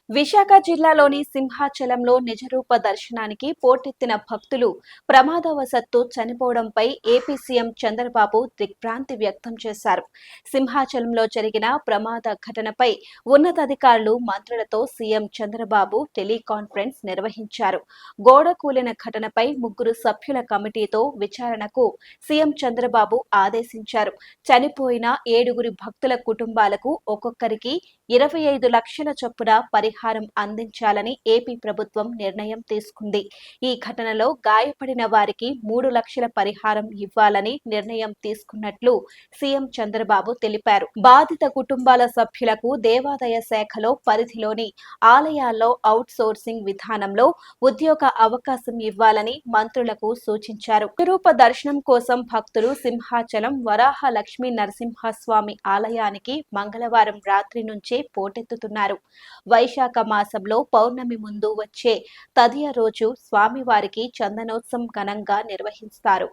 విశాఖ జిల్లాలోని సింహాచలంలో నిజరూప దర్శనానికి పోటెత్తిన భక్తులు ప్రమాదవశత్తు చనిపోవడంపై ఏపీ సీఎం చంద్రబాబు దిగ్భ్రాంతి వ్యక్తం చేశారు. సింహాచలంలో జరిగిన ప్రమాద ఘటనపై ఉన్నతాధికారులు మంత్రులతో సీఎం చంద్రబాబు టెలికాన్ఫరెన్స్ నిర్వహించారు. గోడ కూలిన ఘటనపై 3 సభ్యుల కమిటీతో విచారణకు సీఎం చంద్రబాబు ఆదేశించారు. చనిపోయిన 7 భక్తుల కుటుంబాలకు ఒక్కొక్కరికి 25 లక్షల చొప్పున పరిహారం అందించాలని ఏపీ ప్రభుత్వం నిర్ణయం తీసుకుంది. ఈ ఘటనలో గాయపడిన వారికి 3 లక్షల పరిహారం ఇవ్వాలని నిర్ణయం తీసుకున్నట్లు సీఎం చంద్రబాబు తెలిపారు. బాధిత కుటుంబాల సభ్యులకు దేవాదాయ శాఖలో పరిధిలోని ఆలయాల్లో అవుట్ సోర్సింగ్ విధానంలో ఉద్యోగ అవకాశం ఇవ్వాలని మంత్రులకు సూచించారు. రూప దర్శనం కోసం భక్తులు సింహాచలం వరాహ లక్ష్మీ నరసింహస్వామి ఆలయానికి మంగళవారం రాత్రి నుంచే పోటెత్తుతున్నారు. వైశాఖ మాసంలో పౌర్ణమి ముందు వచ్చే తదియ రోజు స్వామివారికి చందనోత్సవం ఘనంగా నిర్వహిస్తారు.